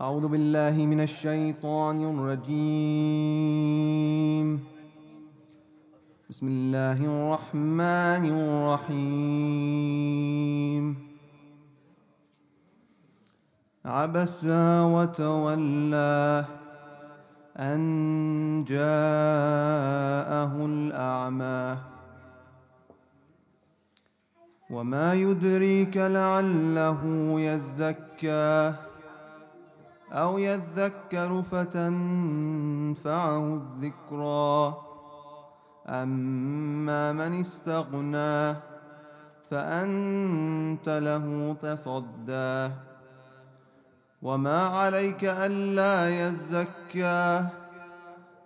أعوذ بالله من الشيطان الرجيم. بسم الله الرحمن الرحيم. عبس وتولى أن جاءه الأعمى وما يدريك لعله يزكى أو يذكر فتنفعه الذكرى أما من استغنى فأنت له تصدى وما عليك ألا يزكى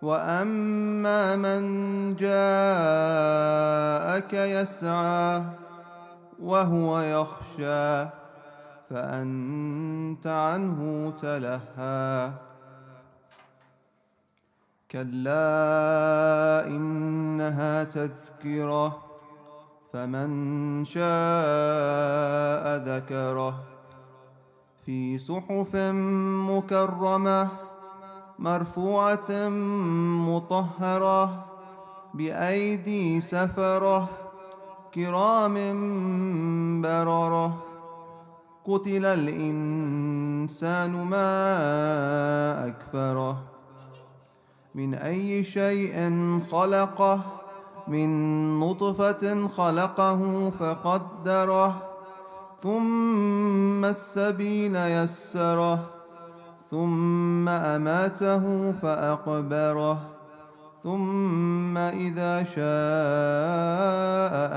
وأما من جاءك يسعى وهو يخشى فأنت عنه تلهى كلا إنها تذكرة فمن شاء ذكره في صحف مكرمة مرفوعة مطهرة بأيدي سفرة كرام بررة قتل الإنسان ما أكفره من أي شيء خلقه من نطفة خلقه فقدره ثم السبيل يسره ثم أماته فأقبره ثم إذا شاء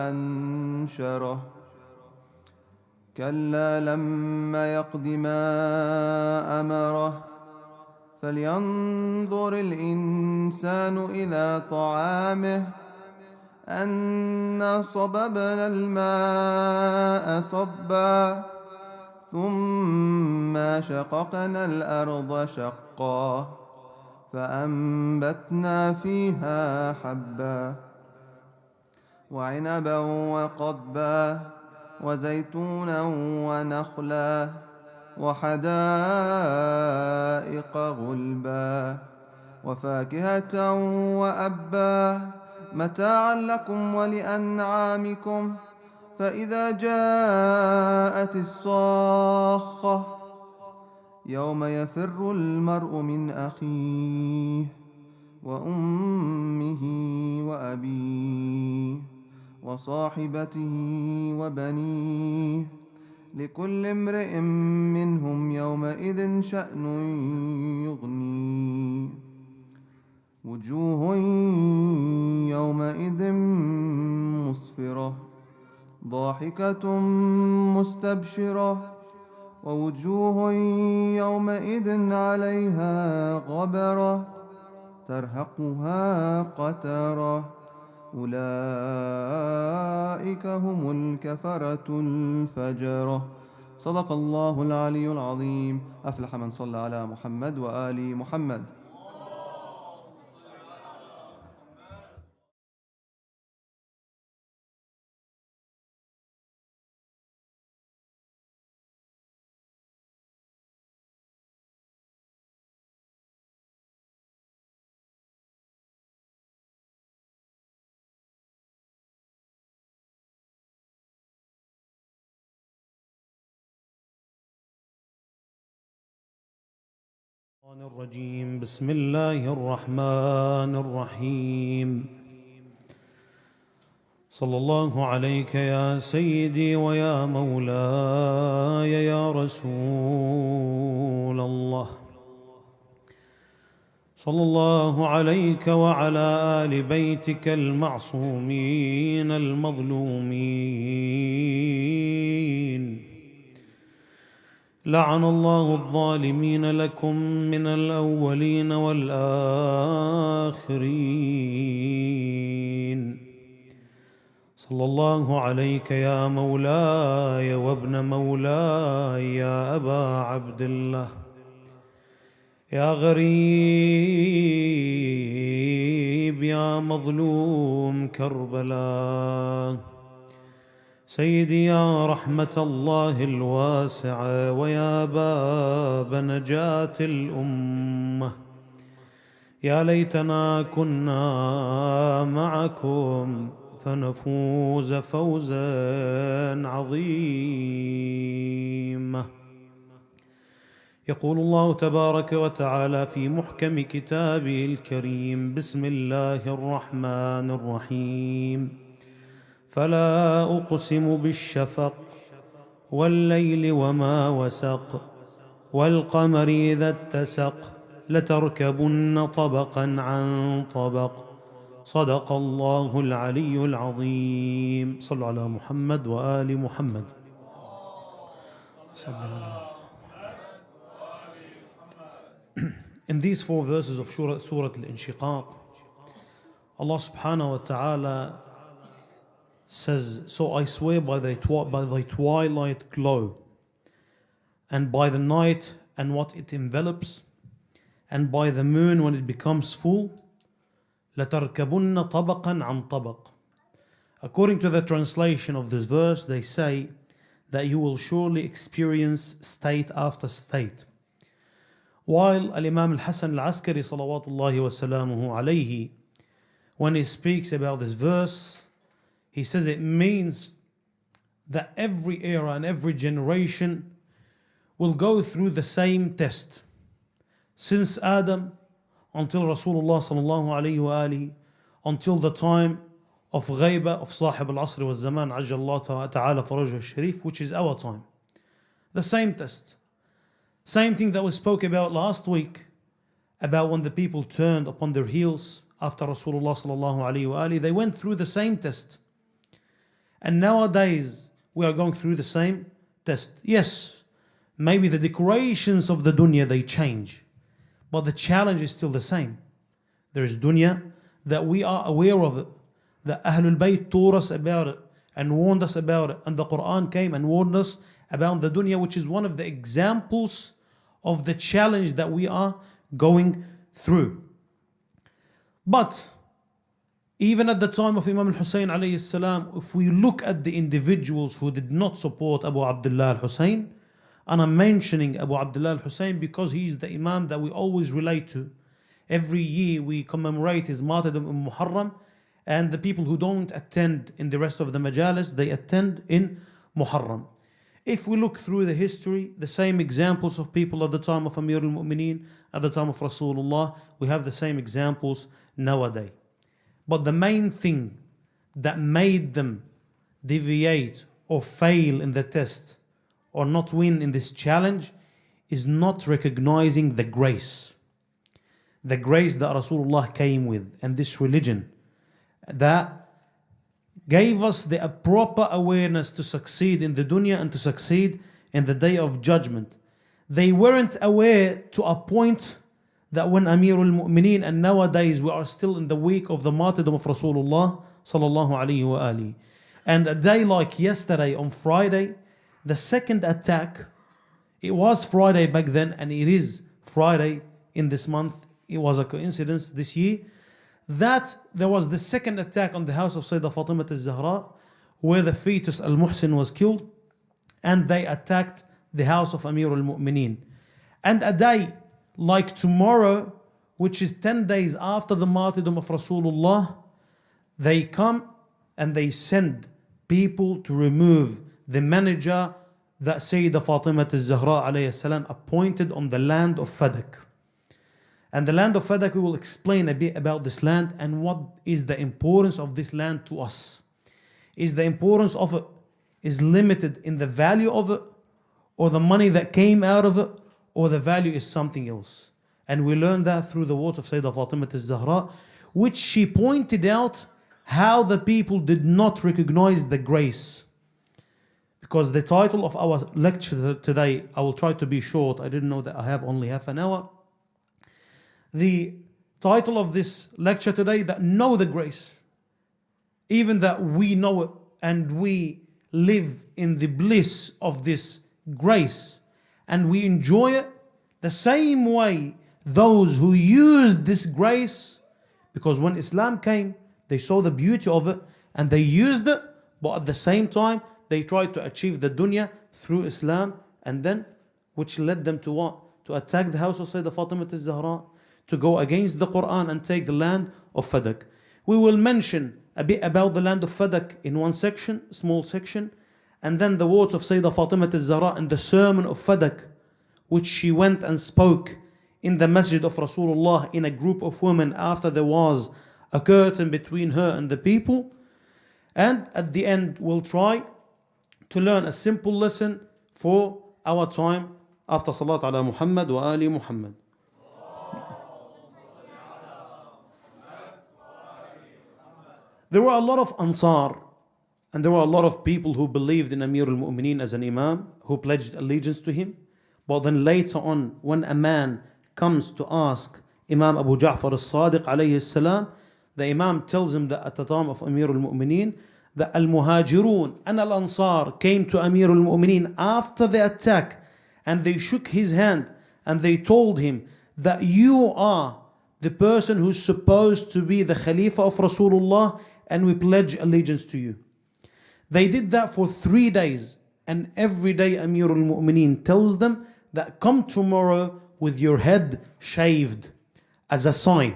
أنشره كلا لما يقض ما أمره فلينظر الإنسان إلى طعامه أنا صببنا الماء صبا ثم شققنا الأرض شقا فأنبتنا فيها حبا وعنبا وقضبا وزيتونا ونخلا وحدائق غلبا وفاكهة وأبا متاعا لكم ولأنعامكم فإذا جاءت الصاخة يوم يفر المرء من أخيه وأمه وأبيه وصاحبته وبنيه لكل امرئ منهم يومئذ شأن يغنيه وجوه يومئذ مسفرة ضاحكة مستبشرة ووجوه يومئذ عليها غبرة ترهقها قترة أولئك هم الكفرة الفجرة. صدق الله العلي العظيم. أفلح من صلى على محمد وآل محمد. الرجيم. بسم الله الرحمن الرحيم. صلى الله عليك يا سيدي ويا مولاي يا رسول الله. صلى الله عليك وعلى آل بيتك المعصومين المظلومين. لعن الله الظالمين لكم من الأولين والآخرين. صلى الله عليك يا مولاي وابن مولاي يا أبا عبد الله يا غريب يا مظلوم كربلاء سيدي يا رحمة الله الواسعة ويا باب نجاة الأمة، يا ليتنا كنا معكم فنفوز فوزا عظيما. يقول الله تبارك وتعالى في محكم كتابه الكريم: بسم الله الرحمن الرحيم. فلا أقسم بالشفق والليل وما وسق والقمر إذا اتسق لتركبن طبقا عن طبق صدق الله العلي العظيم. صلوا على محمد وآل محمد. In these 4 verses of Surah Al-Inshiqaq, Allah subhanahu wa ta'ala says, so I swear by the twilight glow, and by the night and what it envelops, and by the moon when it becomes full, لَتَرْكَبُنَّ طَبَقًا عَنْ طَبَقٍ. According to the translation of this verse, they say that you will surely experience state after state. While Al-Imam Al-Hasan Al-Askari salawatullahi wa salamuhu alayhi, when he speaks about this verse, he says it means that every era and every generation will go through the same test. Since Adam until Rasulullah sallallahu alayhi wa alihi, until the time of Ghaiba of Sahib al-Asr wa Zaman Ajjallah ta'ala Farajah al-Sharif, which is our time. The same test. Same thing that we spoke about last week, about when the people turned upon their heels after Rasulullah sallallahu alayhi wa alihi, they went through the same test. And nowadays, we are going through the same test. Yes, maybe the decorations of the dunya, they change. But the challenge is still the same. There is dunya that we are aware of it. The Ahlul Bayt taught us about it and warned us about it. And the Quran came and warned us about the dunya, which is one of the examples of the challenge that we are going through. But even at the time of Imam al-Hussein alayhi salam, if we look at the individuals who did not support Abu Abdullah al-Hussein, and I'm mentioning Abu Abdullah al-Hussein because he is the Imam that we always relate to. Every year we commemorate his martyrdom in Muharram, and the people who don't attend in the rest of the majalis, they attend in Muharram. If we look through the history, the same examples of people at the time of Amir al-Mu'mineen, at the time of Rasulullah, we have the same examples nowadays. But the main thing that made them deviate or fail in the test or not win in this challenge is not recognizing the grace. The grace that Rasulullah came with and this religion that gave us the proper awareness to succeed in the dunya and to succeed in the day of judgment. They weren't aware to a point that when Amirul Mu'mineen, and nowadays we are still in the week of the martyrdom of Rasulullah sallallahu alayhi wa alihi. And a day like yesterday on Friday, the second attack, it was Friday back then and it is Friday in this month. It was a coincidence this year that there was the second attack on the house of Sayyidah Fatima al-Zahra, where the fetus Al-Mohsen was killed, and they attacked the house of Amir al-Mu'mineen. And a day like tomorrow, which is 10 days after the martyrdom of Rasulullah, they come and they send people to remove the manager that Sayyidah Fatima al-Zahra alayhi salam appointed on the land of Fadak. And the land of Fadak, we will explain a bit about this land and what is the importance of this land to us. Is the importance of it is limited in the value of it, or the money that came out of it, or the value is something else? And we learned that through the words of Sayyidah Fatima al-Zahra, which she pointed out how the people did not recognize the grace. Because the title of our lecture today, I will try to be short. I didn't know that I have only half an hour. The title of this lecture today, that know the grace. Even that we know it and we live in the bliss of this grace and we enjoy it the same way those who used this grace, because when Islam came, they saw the beauty of it and they used it, but at the same time, They tried to achieve the dunya through Islam, and then which led them to what? To attack the house of Sayyidah Fatima al-Zahra, to go against the Quran and take the land of Fadak. We will mention a bit about the land of Fadak in one section, small section, and then the words of Sayyidah Fatima al-Zahra in the sermon of Fadak, which she went and spoke in the masjid of Rasulullah in a group of women after there was a curtain between her and the people. And at the end, we'll try to learn a simple lesson for our time after Salat ala Muhammad wa Ali Muhammad. There were a lot of Ansar, and there were a lot of people who believed in Amir al-Mu'mineen as an Imam, who pledged allegiance to him. But then later on, when a man comes to ask Imam Abu Ja'far al-Sadiq alayhi salam, the Imam tells him that at the time of Amir al-Mu'mineen, the Al-Muhajirun and Al-Ansar came to Amir al-Mu'mineen after the attack, and they shook his hand and they told him that you are the person who's supposed to be the Khalifa of Rasulullah, and we pledge allegiance to you. They did that for 3 days, and every day Amir al-Mu'mineen tells them that come tomorrow with your head shaved as a sign.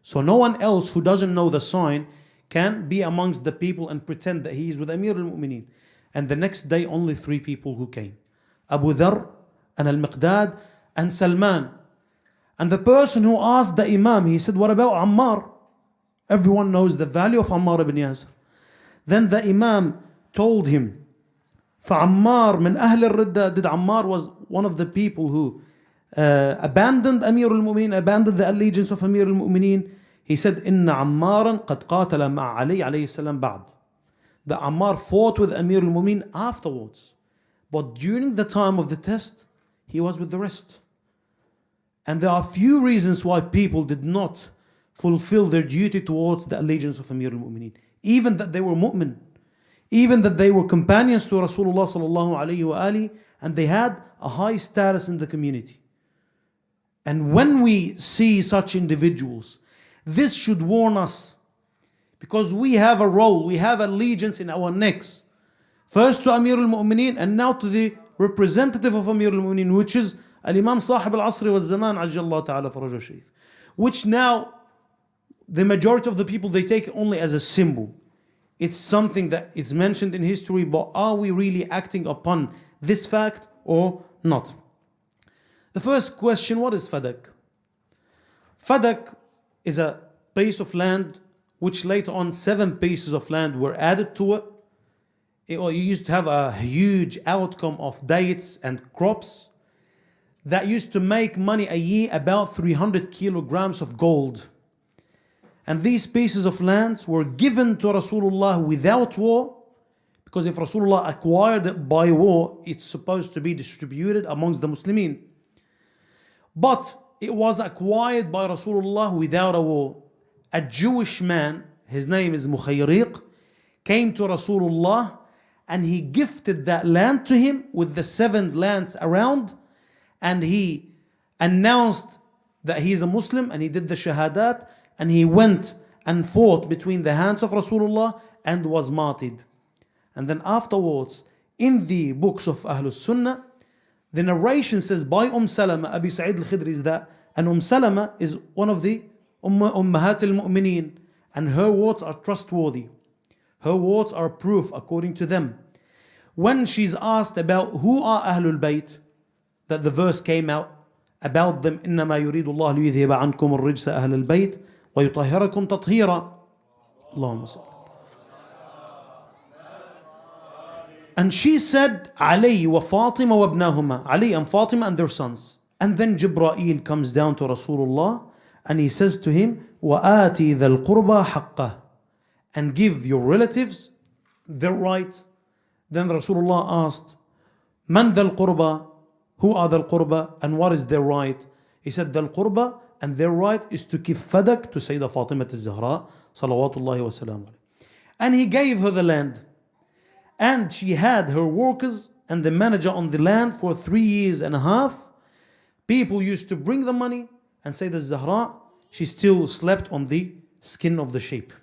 So no one else who doesn't know the sign can be amongst the people and pretend that he is with Amir al-Mu'mineen. And the next day only 3 people who came: Abu Dharr and Al-Miqdad and Salman. And the person who asked the Imam, he said, what about Ammar? Everyone knows the value of Ammar ibn Yasir. Then the Imam told him, فَعَمَّار مِنْ أَهْلِ الرِّدَّةِ, did Ammar was one of the people who abandoned Amir al-Mu'mineen, abandoned the allegiance of Amir al-Mu'mineen. He said, إِنَّ عَمَّارًا قَدْ قَاتَلَ مَعَ عَلِيِّ عَلَيْهِ السَّلَامِ بَعْدِ. That Ammar fought with Amir al-Mu'mineen afterwards. But during the time of the test, he was with the rest. And there are few reasons why people did not fulfill their duty towards the allegiance of Amir al-Mu'mineen. Even that they were mu'min, even that they were companions to Rasulullah sallallahu alayhi wa alihi, and they had a high status in the community. And when we see such individuals, this should warn us, because we have a role, we have allegiance in our necks. First to Amir al-Mu'mineen, and now to the representative of Amir al-Mu'mineen, which is Al-Imam Sahib al-Asri wal-Zaman Ajjallahu ta'ala farajahu sharif. Which now, the majority of the people, they take it only as a symbol. It's something that is mentioned in history, but are we really acting upon this fact or not? The first question, what is Fadak? Fadak is a piece of land which later on 7 pieces of land were added to it. You used to have a huge outcome of dates and crops that used to make money a year, about 300 kilograms of gold. And these pieces of lands were given to Rasulullah without war, because if Rasulullah acquired it by war, it's supposed to be distributed amongst the Muslimin. But it was acquired by Rasulullah without a war. A Jewish man, his name is Mukhayriq, came to Rasulullah and he gifted that land to him with the 7 lands around, and he announced that he is a Muslim, and he did the shahadat, and he went and fought between the hands of Rasulullah and was martyred. And then afterwards, in the books of Ahlul Sunnah, the narration says by Salama, Abi Sa'id al-Khidri, is that, and Salama is one of the Ummahat al-Mu'mineen, and her words are trustworthy. Her words are proof according to them. When she's asked about who are Ahlul Bayt, that the verse came out about them, إنما يريد الله ليذهب عنكم الرجس أهل البيت ويطهركم تطهيرا. اللهم صل. And she said, Ali wa Fatima wa ibnahuma, Ali and Fatima and their sons. And then Jibreel comes down to Rasulullah and he says to him, وَآتِ ذَا الْقُرْبَى حَقَّهِ, and give your relatives their right. Then Rasulullah asked, Man ذَا الْقُرْبَى, who are the Qurba and what is their right? He said, the Qurba and their right is to give Fadak to Sayyidah Fatima al-Zahra salawatullahi wa salam. And he gave her the land, and she had her workers and the manager on the land for 3.5 years. People used to bring the money, and Sayyidah Zahra, she still slept on the skin of the sheep,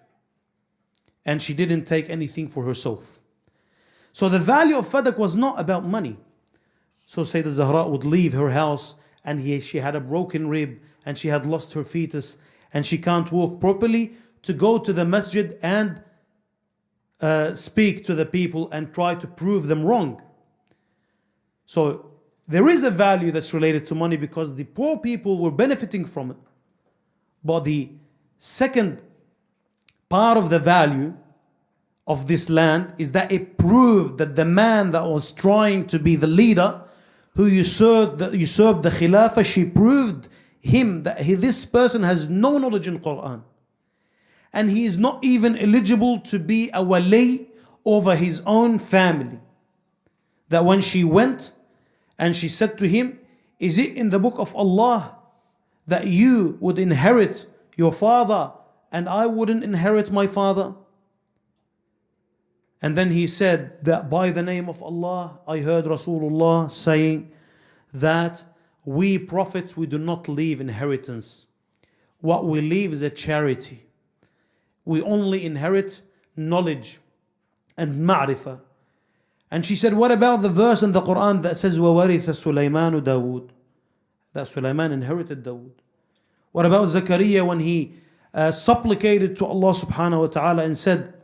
and she didn't take anything for herself. So the value of Fadak was not about money. So Sayyidah Zahra would leave her house and she had a broken rib and she had lost her fetus and she can't walk properly, to go to the masjid and speak to the people and try to prove them wrong. So there is a value that's related to money because the poor people were benefiting from it. But the second part of the value of this land is that it proved that the man that was trying to be the leader, who usurped the Khilafah, she proved him that this person has no knowledge in Quran. And he is not even eligible to be a wali over his own family. That when she went and she said to him, is it in the book of Allah that you would inherit your father and I wouldn't inherit my father? And then he said that by the name of Allah, I heard Rasulullah saying that we prophets, we do not leave inheritance. What we leave is a charity. We only inherit knowledge and ma'rifah. And she said, what about the verse in the Quran that says, وَوَرِثَ سُلَيْمَانُ دَاوُودَ? That Sulaiman inherited Dawood. What about Zakaria when he supplicated to Allah subhanahu wa ta'ala and said,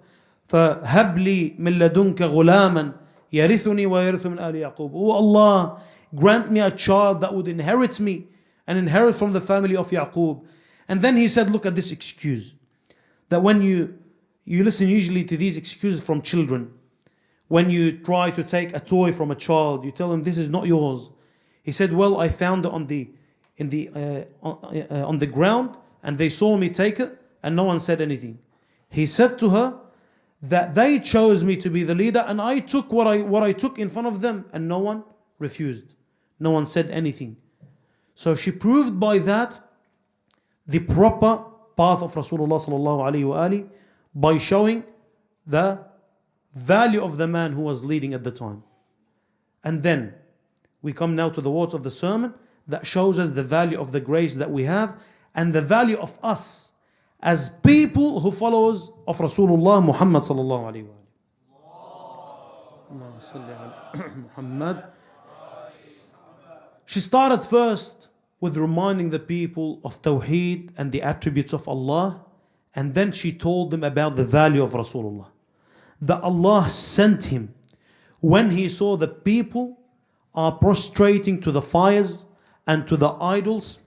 فَهَبْ لِي مِن لَدُنْكَ غُلَامًا يَرِثُنِي وَيَرِثُ مِنْ آلِ يَعْقُوبَ. Oh Allah, grant me a child that would inherit me and inherit from the family of Yaqub. And then he said, look at this excuse. That when you listen usually to these excuses from children, when you try to take a toy from a child, you tell them this is not yours. He said, well, I found it on the ground and they saw me take it and no one said anything. He said to her that they chose me to be the leader and I took what I took in front of them and no one refused. No one said anything. So she proved by that the proper path of Rasulullah sallallahu alaihi wasallam by showing the value of the man who was leading at the time. And then we come now to the words of the sermon that shows us the value of the grace that we have and the value of us as people who followers of Rasulullah Muhammad sallallahu alaihi wasallam. She started first with reminding the people of Tawheed and the attributes of Allah, and then she told them about the value of Rasulullah. That Allah sent him when he saw the people are prostrating to the fires and to the idols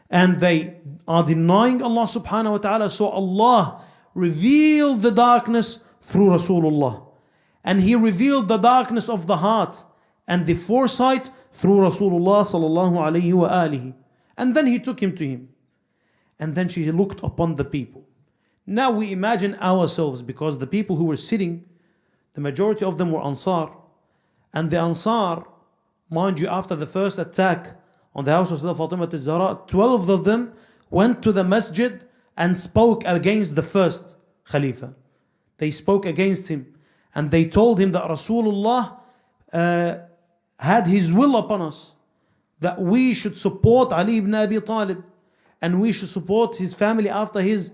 and they are denying Allah subhanahu wa ta'ala. So Allah revealed the darkness through Rasulullah, and he revealed the darkness of the heart and the foresight through Rasulullah sallallahu alayhi wa alihi. And then he took him to him. And then she looked upon the people. Now we imagine ourselves, because the people who were sitting, the majority of them were Ansar. And the Ansar, mind you, after the first attack on the house of Sayyidah Fatima al-Zahra, 12 of them went to the masjid and spoke against the first Khalifa. They spoke against him and they told him that Rasulullah had his will upon us, that we should support Ali ibn Abi Talib and we should support his family after his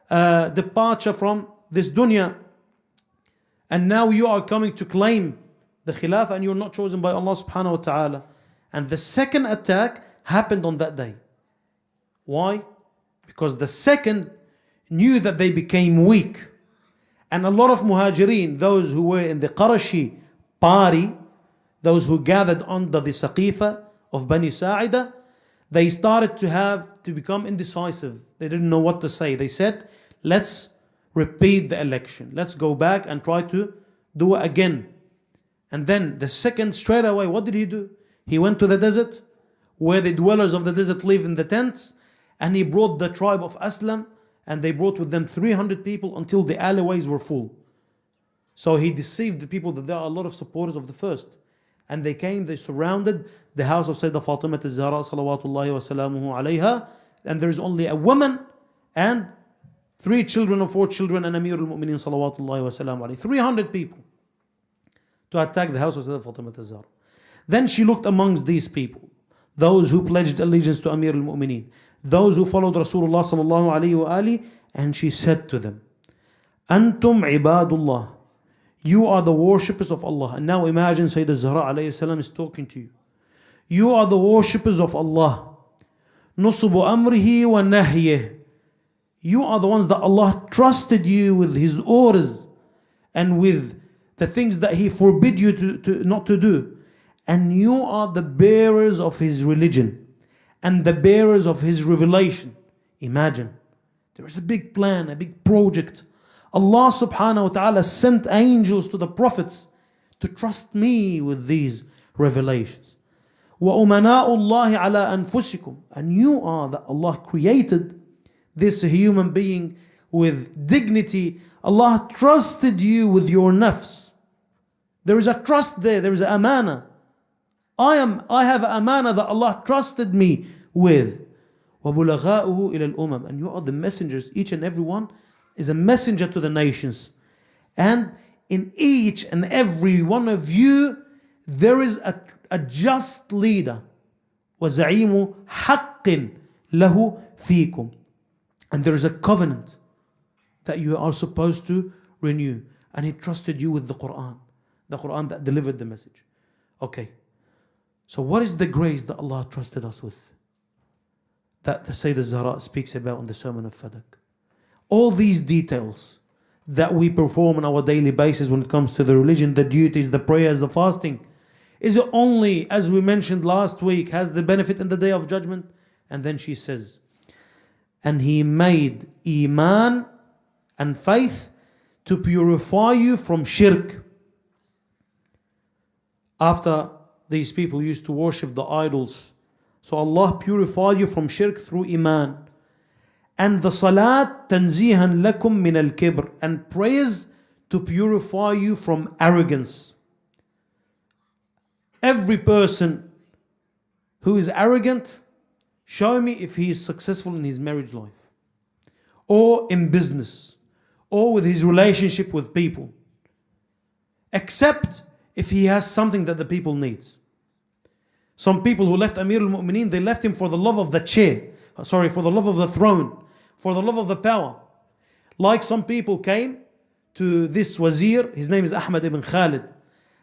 departure from this dunya. And now you are coming to claim the Khilafah and you're not chosen by Allah subhanahu wa ta'ala. And the second attack happened on that day. Why? Because the second knew that they became weak. And a lot of muhajirin, those who were in the Qarashi party, those who gathered under the Saqifa of Bani Sa'ida, they started to become indecisive. They didn't know what to say. They said, let's repeat the election. Let's go back and try to do it again. And then the second, straight away, what did he do? He went to the desert where the dwellers of the desert live in the tents, and he brought the tribe of Aslam, and they brought with them 300 people until the alleyways were full. So he deceived the people that there are a lot of supporters of the first. And they came, they surrounded the house of Sayyidah Fatima al-Zahra salawatullahi wa salamuhu alayha, and there is only a woman and 3 children or 4 children and Amir al-Mu'mineen salawatullahi wa salamu alayhi. 300 people to attack the house of Sayyidah Fatima al-Zahra. Then she looked amongst these people, those who pledged allegiance to Amir al-Mu'mineen, those who followed Rasulullah sallallahu alayhi wa alihi, and she said to them, Antum ibadullah, You are the worshippers of Allah. And now imagine Sayyidah Zahra alayhi salam is talking to you. You are the worshippers of Allah. نصب أمره ونهيه. You are the ones that Allah trusted you with His orders and with the things that He forbid you to not to do. And you are the bearers of His religion and the bearers of His revelation. Imagine, there is a big plan, a big project. Allah subhanahu wa ta'ala sent angels to the prophets to trust me with these revelations. وَأُمَنَاءُ اللَّهِ عَلَىٰ أَنفُسِكُمْ. And you are that Allah created this human being with dignity. Allah trusted you with your nafs. There is a trust there, there is an amana. I have an amana that Allah trusted me with. وَبُلَغَاؤُهُ إِلَى الْأُمَمِ. And you are the messengers. Each and every one is a messenger to the nations. And in each and every one of you, there is a just leader. وَزَعِيمُ حَقٍّ لَهُ فِيكُمْ. And there is a covenant that you are supposed to renew. And He trusted you with the Quran that delivered the message. Okay, so what is the grace that Allah trusted us with, that the Sayyidah Zahra speaks about in the Sermon of Fadak? All these details that we perform on our daily basis when it comes to the religion, the duties, the prayers, the fasting, is it only, as we mentioned last week, has the benefit in the Day of Judgment? And then she says, and He made Iman and faith to purify you from shirk. After these people used to worship the idols, so Allah purified you from shirk through Iman. And the salat tanzihan lakum min al-kibr, and prayers to purify you from arrogance. Every person who is arrogant, show me if he is successful in his marriage life, or in business, or with his relationship with people, except if he has something that the people need. Some people who left Amir al-Mu'mineen, they left him for the love of the chair, for the love of the throne, for the love of the power. Like some people came to this wazir, his name is Ahmad ibn Khalid,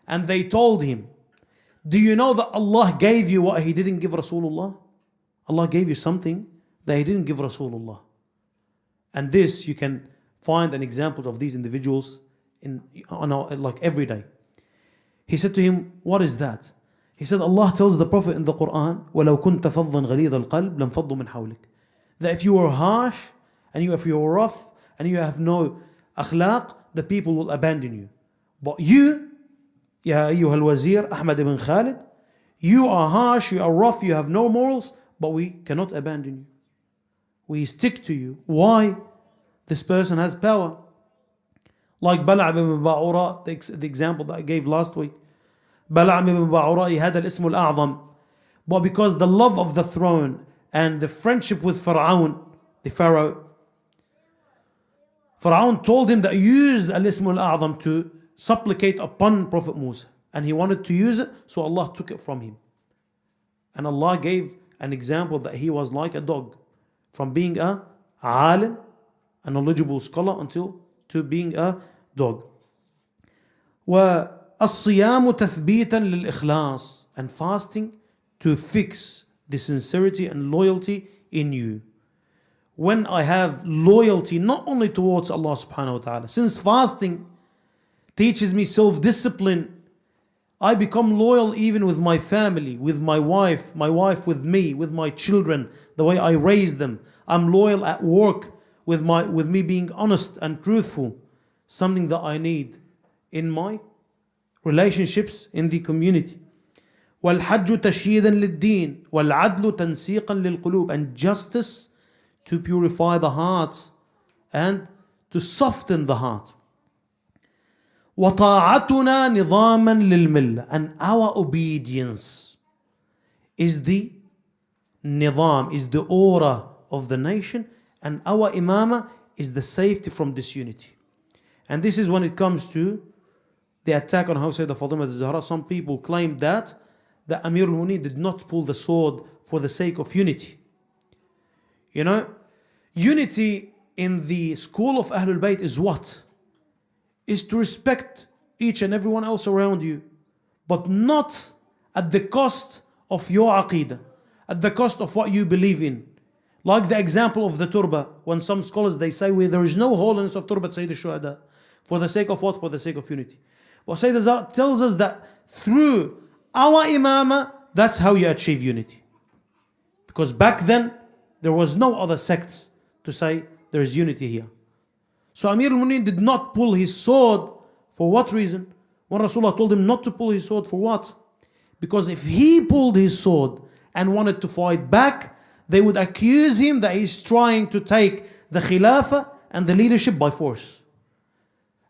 and they told him, do you know that Allah gave you what He didn't give Rasulullah? Allah gave you something that He didn't give Rasulullah. And this, you can find an example of these individuals like every day. He said to him, what is that? He said, Allah tells the Prophet in the Quran, وَلَوْ كُنْتَ فَضًّا غَلِيظَ الْقَلْبِ لَنْفَضُّوا مِنْ حَوْلِكَ. That if you are harsh, and if you are rough, and you have no akhlaq, the people will abandon you. But you, Ya ayyuha al-wazir Ahmad ibn Khalid, you are harsh, you are rough, you have no morals, but we cannot abandon you. We stick to you. Why? This person has power. Like Bala'am ibn Ba'ura, the example that I gave last week. Bala'am ibn Ba'ura, he had al-ism al-a'zam. But because the love of the throne and the friendship with Fir'aun, the Pharaoh, Fir'aun told him that use al-ism al-a'zam to supplicate upon Prophet Musa. And he wanted to use it, so Allah took it from him. And Allah gave an example that he was like a dog. From being a alim, a knowledgeable scholar, until to being a dog. وَالصِّيَامُ تَثْبِيتًا لِلْإِخْلَاصِ. And fasting to fix the sincerity and loyalty in you. When I have loyalty not only towards Allah subhanahu wa ta'ala, since fasting teaches me self-discipline, I become loyal even with my family, with my wife with me, with my children, the way I raise them. I'm loyal at work with me being honest and truthful, something that I need in my relationships in the community. وَالْحَجُّ تَشْيِيدًا لِلدِّينِ وَالْعَدْلُ تَنْسِيقًا لِلْقُلُوبِ. And justice to purify the hearts and to soften the heart. وَطَاعَتُنَا نِظَامًا لِلْمِلَّةِ. And our obedience is the nizam, is the aura of the nation, and our imama is the safety from disunity. And this is when it comes to the attack on Sayyidah Fatima al-Zahra. Some people claim that the Amir al-Mu'mineen did not pull the sword for the sake of unity. You know, unity in the school of Ahlul Bayt is what? Is to respect each and everyone else around you, but not at the cost of your aqeedah, at the cost of what you believe in. Like the example of the turba, when some scholars they say where there is no holiness of turba Sayyid al-Shuhada. For the sake of what? For the sake of unity. But Sayyid al-Zahra tells us that through our imama, that's how you achieve unity. Because back then, there was no other sects to say there is unity here. So Amir al-Mu'mineen did not pull his sword. For what reason? When Rasulullah told him not to pull his sword, for what? Because if he pulled his sword and wanted to fight back, they would accuse him that he's trying to take the khilafah and the leadership by force.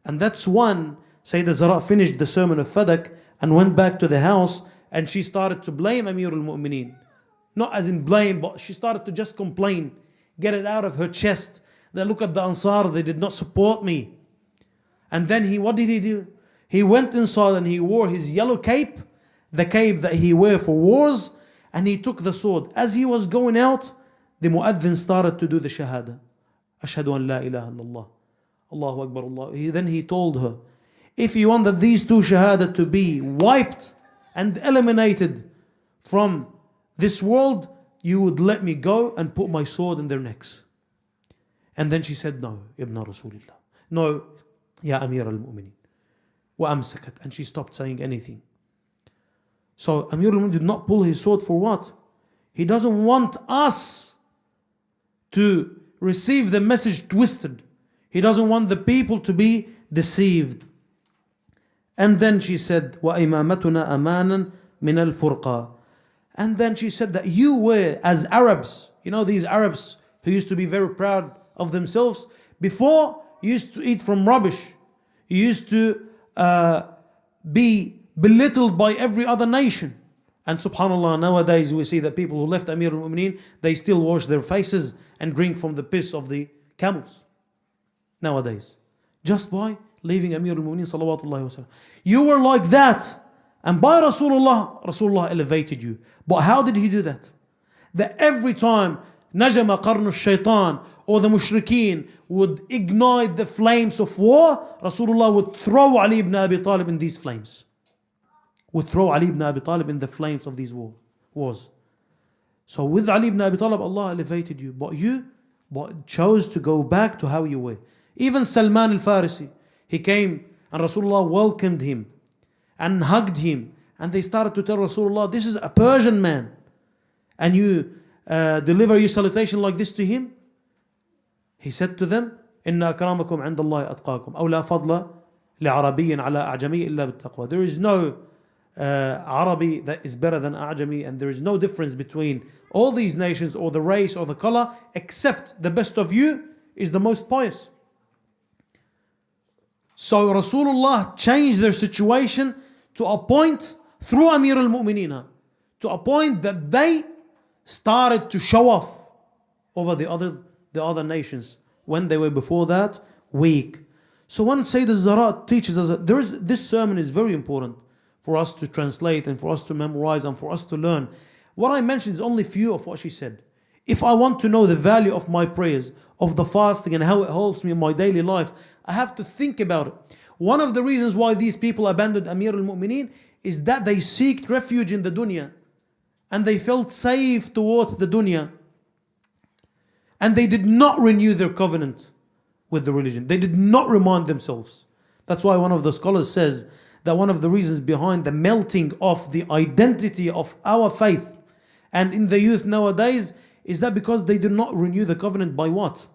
And that's when Sayyidah Zahra finished the sermon of Fadak and went back to the house, and she started to blame Amir al-Mu'mineen. Not as in blame, but she started to just complain, get it out of her chest. That look at the Ansar, they did not support me. And then what did he do? He went inside and he wore his yellow cape, the cape that he wear for wars, and he took the sword. As he was going out, the mu'adhin started to do the shahada. Ashhadu an la ilaha illallah. Allahu Akbar Allah. Then he told her, if you want that these two shahada to be wiped and eliminated from this world, you would let me go and put my sword in their necks. And then she said, no, Ibn Rasulillah. No, Ya Amir al-Mu'mineen. وأمسكت. And she stopped saying anything. So Amir al-Mu'mineen did not pull his sword for what? He doesn't want us to receive the message twisted. He doesn't want the people to be deceived. And then she said, وَإِمَامَتُنَا أَمَانًا مِنَ الْفُرْقَى. And then she said that you were, as Arabs, you know these Arabs who used to be very proud of themselves, before you used to eat from rubbish. You used to be belittled by every other nation. And subhanAllah, nowadays we see that people who left Amir al-Mu'mineen, they still wash their faces and drink from the piss of the camels. Nowadays. Just by leaving Amir al-Mu'mineen salawatullahi wa sallam. You were like that. And by Rasulullah elevated you. But how did he do that? That every time Najama qarnu shaitan or the mushrikeen would ignite the flames of war, Rasulullah would throw Ali ibn Abi Talib in these flames. Would throw Ali ibn Abi Talib in the flames of these wars. So with Ali ibn Abi Talib, Allah elevated you. But you chose to go back to how you were. Even Salman al-Farisi, he came and Rasulullah welcomed him and hugged him. And they started to tell Rasulullah, this is a Persian man. And you deliver your salutation like this to him? He said to them, إِنَّ أَكْرَمَكُمْ عِنْدَ اللَّهِ أَتْقَاكُمْ أَوْ لَا فَضْلَ لِعَرَبِيٍّ عَلَىٰ أَعْجَمِيٍّ إِلَّا بِالتَّقْوَى. There is no Arabi that is better than A'jami, and there is no difference between all these nations or the race or the color, except the best of you is the most pious. So Rasulullah changed their situation to a point through Amir al-Mu'mineen, to a point that they started to show off over the other nations when they were before that weak. So when Sayyidah Zahra teaches us that this sermon is very important for us to translate and for us to memorize and for us to learn. What I mentioned is only few of what she said. If I want to know the value of my prayers, of the fasting and how it helps me in my daily life, I have to think about it. One of the reasons why these people abandoned Amir al-Mu'mineen is that they sought refuge in the dunya and they felt safe towards the dunya, and they did not renew their covenant with the religion. They did not remind themselves. That's why one of the scholars says that one of the reasons behind the melting of the identity of our faith and in the youth nowadays is that because they did not renew the covenant by what?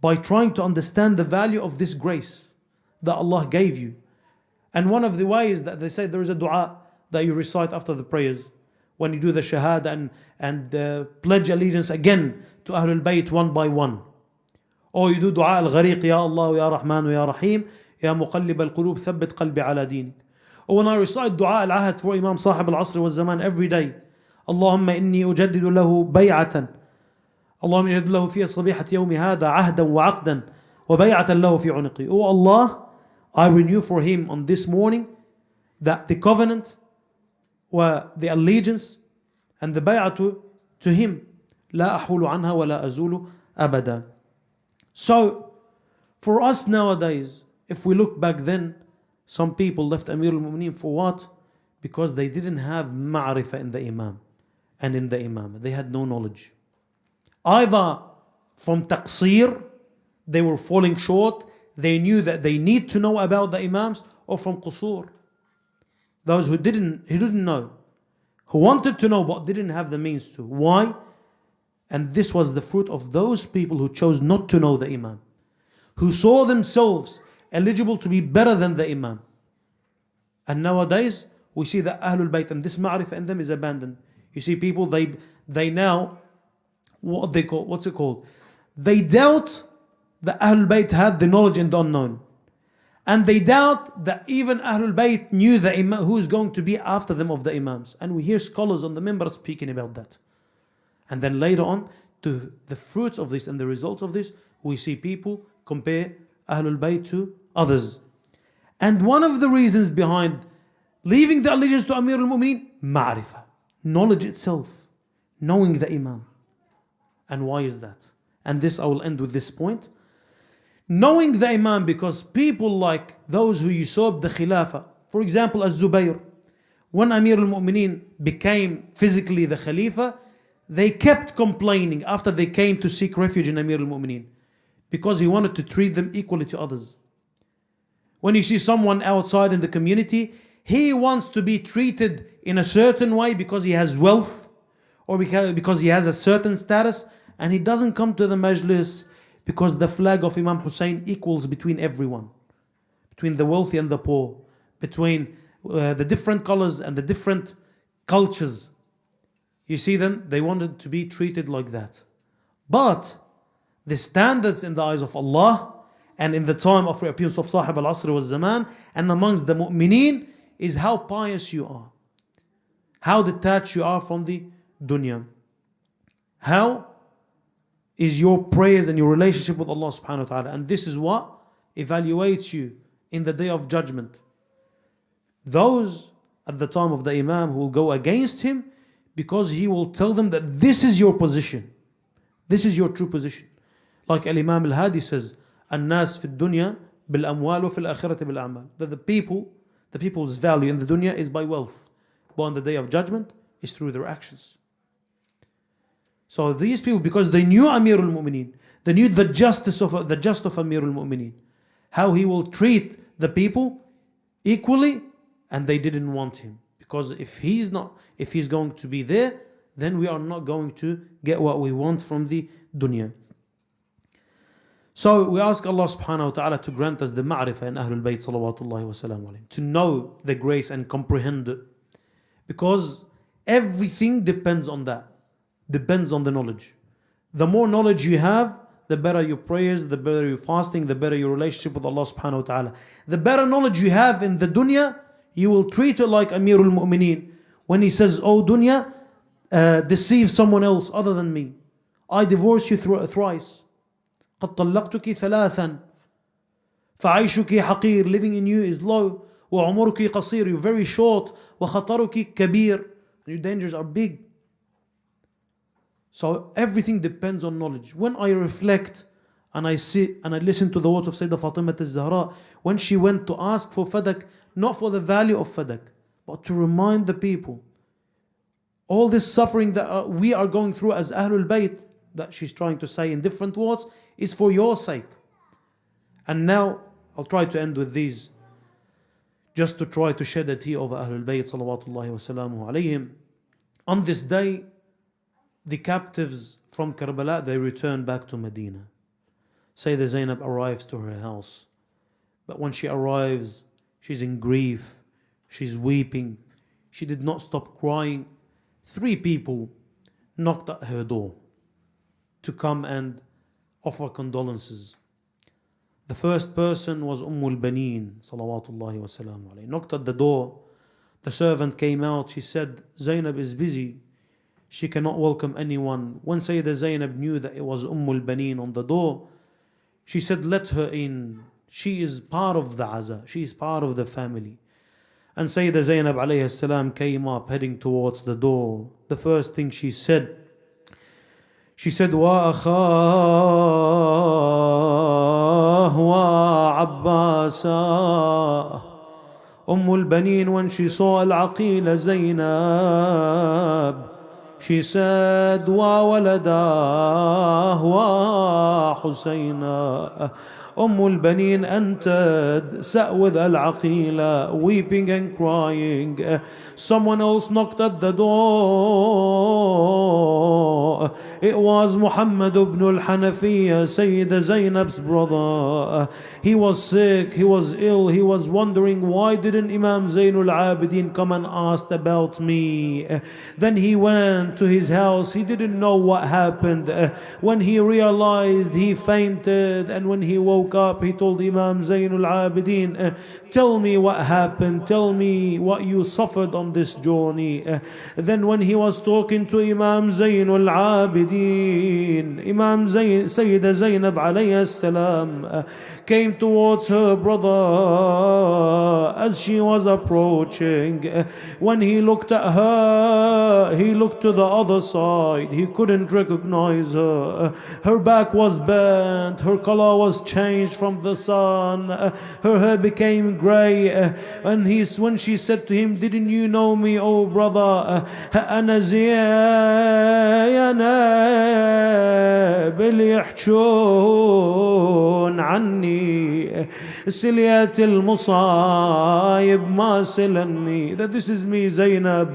By trying to understand the value of this grace that Allah gave you. And one of the ways that they say there is a dua that you recite after the prayers when you do the shahada and pledge allegiance again to Ahlul Bayt one by one. Or you do dua al-ghariq, Ya Allah, Ya Rahman, Ya Rahim, Ya Muqallib al-Qulub, Thabbit Qalbi ala Dinik. Or when I recite dua al-ahad for Imam Sahib al-Asr wal-Zaman every day, Allahumma inni ujaddidu lahu bay'atan. Allahumma ujaddidu lahu fi sabihati yawmi hada ahdan wa aqdan wa bay'atan lahu fi uniqi. Oh Allah, I renew for him on this morning that the covenant, the allegiance and the bay'atu to him. لا أحول عنها ولا أزول أبدا. So, for us nowadays, if we look back then, Some people left Amir al-Mu'mineen for what? Because they didn't have ma'rifah in the Imam and in the Imam. They had no knowledge. Either from taqseer, they were falling short, they knew that they need to know about the Imams, or from qusur. Those who didn't know, who wanted to know but didn't have the means to. Why? And this was the fruit of those people who chose not to know the Imam, who saw themselves eligible to be better than the Imam. And nowadays, we see that Ahlul Bayt and this ma'rifah in them is abandoned. You see people, they now, what's it called? They doubt that Ahlul Bayt had the knowledge in the unknown. And they doubt that even Ahlul Bayt knew the Imam, who is going to be after them of the Imams. And we hear scholars on the minbar speaking about that. And then later on, to the fruits of this and the results of this, we see people compare Ahlul Bayt to others. And one of the reasons behind leaving the allegiance to Amir al-Mu'mineen, ma'rifah, knowledge itself, knowing the Imam. And why is that? And this I will end with this point. Knowing the Imam, because people like those who usurped the Khilafah, for example, Az-Zubayr, when Amir al-Mu'mineen became physically the Khalifa, they kept complaining after they came to seek refuge in Amir al-Mu'mineen, because he wanted to treat them equally to others. When you see someone outside in the community, he wants to be treated in a certain way because he has wealth or because he has a certain status, and he doesn't come to the majlis because the flag of Imam Hussein equals between everyone, between the wealthy and the poor, between the different colors and the different cultures. You see them, they wanted to be treated like that. But the standards in the eyes of Allah and in the time of the appearance of Sahib al-Asr wal Zaman and amongst the mu'mineen is how pious you are, how detached you are from the dunya, how is your prayers and your relationship with Allah subhanahu wa ta'ala. And this is what evaluates you in the day of judgment. Those at the time of the Imam who will go against him, because he will tell them that this is your position, this is your true position. Like Al-Imam Al-Hadi says, الناس في الدنيا بالأموال وفي الآخرة بالأعمال. That the people's value in the dunya is by wealth, but on the day of judgment is through their actions. So these people, because they knew Amir al-Mu'mineen, they knew the justice of Amir al-Mu'mineen, how he will treat the people equally, and they didn't want him. Because if he's going to be there, then we are not going to get what we want from the dunya. So we ask Allah subhanahu wa ta'ala to grant us the ma'rifah in Ahlul Bayt salawatullahi wa salam alayhim, to know the grace and comprehend it. Because everything depends on that, depends on the knowledge. The more knowledge you have, the better your prayers, the better your fasting, the better your relationship with Allah subhanahu wa ta'ala. The better knowledge you have in the dunya, you will treat it like Amir al-Mu'mineen. When he says, oh dunya, deceive someone else other than me. I divorce you thrice. قد طلقتك ثلاثا فعيشك حقير. Living in you is low. وعمرك قصير. You're very short. وخطرك كبير. Your dangers are big. So everything depends on knowledge. When I reflect and I sit and I listen to the words of Sayyidah Fatima al-Zahra, when she went to ask for Fadak, not for the value of Fadak, but to remind the people, all this suffering that we are going through as Ahlul Bayt, that she's trying to say in different words, is for your sake. And now I'll try to end with these, just to try to shed a tear over Ahlul Bayt salawatullahi wa salamuhu alayhim. On this day, the captives from Karbala, they return back to Medina. Sayyidah Zainab arrives to her house. But when she arrives, she's in grief, she's weeping, she did not stop crying. 3 people knocked at her door to come and offer condolences. The first person was al-Baneen, salawatullahi wa salamu alayhi. Knocked at the door. The servant came out. She said, Zainab is busy. She cannot welcome anyone. When Sayyidah Zainab knew that it was al-Baneen on the door, she said, let her in. She is part of the Aza. She is part of the family. And Sayyidah Zainab alayhi salam came up heading towards the door. The first thing she said, wa akhah wa abbasa البنين, when she saw العقيلة زينب, she said وولداه وحسينا. البنين entered, sat with العقيلة, weeping and crying. Someone else knocked at the door. It was Muhammad ibn al-Hanafiya, Sayyida Zainab's brother. He was sick, he was ill, he was wondering why didn't Imam Zainul Abidin come and ask about me. Then he went to his house, he didn't know what happened. When he realized, he fainted, and when he woke up, he told Imam Zainul Abidin, tell me what happened, tell me what you suffered on this journey. Then when he was talking to Imam Zainul Abidin, Imam Sayyida Zainab alayhi salam came towards her brother as she was approaching. When he looked at her, he looked to the other side, he couldn't recognize her. Her back was bent, her color was changed from the sun, her hair became grey. And when she said to him, didn't you know me, oh brother? أنا زينب اللي يحجون عني سليت المصايب ما سلني. That this is me, Zainab,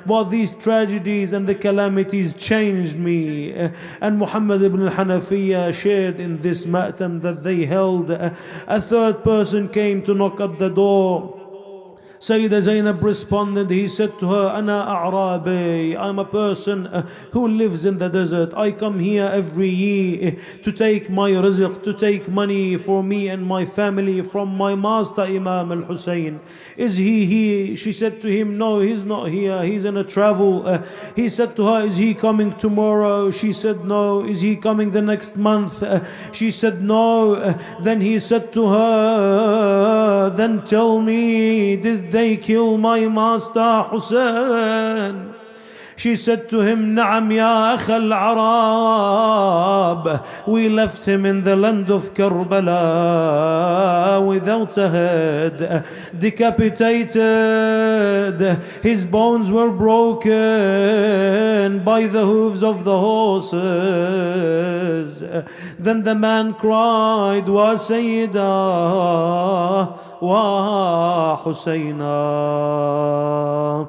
but these tragedies and the calamities changed me. And Muhammad ibn al-Hanafiya shared in this ma'tam that they held. A third person came to knock at the door. Sayyida Zainab responded. He said to her, Ana A'rabi, I'm a person who lives in the desert. I come here every year to take my rizq, to take money for me and my family from my master Imam al-Hussein. Is he here? She said to him, no, he's not here, he's in a travel. He said to her, is he coming tomorrow? She said no. Is he coming the next month? She said no. Then he said to her, then tell me, did they kill my master Hussein? She said to him, Na'am ya akh al-Arab. We left him in the land of Karbala without a head, decapitated. His bones were broken by the hooves of the horses. Then the man cried, Wa Sayyida wa Husayna.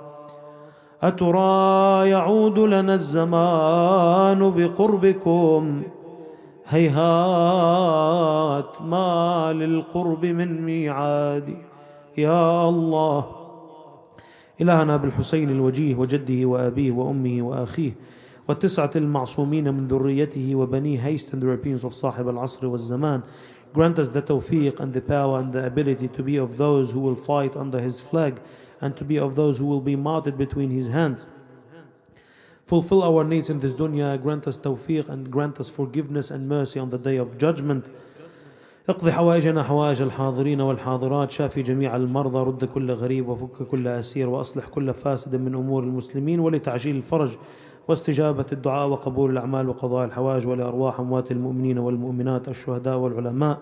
أترى يعود لنا الزمان بقربكم هيهات ما للقرب من ميعاد. يا الله إلهنا بالحسين الوجيه وجده وأبيه وأمه وأخيه والتسعة المعصومين من ذريته وبنيه, hasten the appearance of صاحب العصر والزمان. Grant us the tawfiq and the power and the ability to be of those who will fight under his flag and to be of those who will be martyred between his hands. Fulfill our needs in this dunya, grant us tawfiq and grant us forgiveness and mercy on the day of judgment. اقضي حوائجنا حوائج الحاضرين والحاضرات, شافي جميع المرضى, رد كل غريب وفك كل أسير, وأصلح كل فاسد من أمور المسلمين, ولتعجيل الفرج واستجابة الدعاء وقبول الأعمال وقضاء الحوائج, ولأرواح أموات المؤمنين والمؤمنات الشهداء والعلماء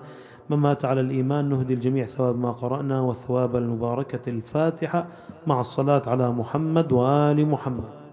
من مات على الإيمان. نهدي الجميع ثواب ما قرأنا والثواب المباركة الفاتحة مع الصلاة على محمد وآل محمد.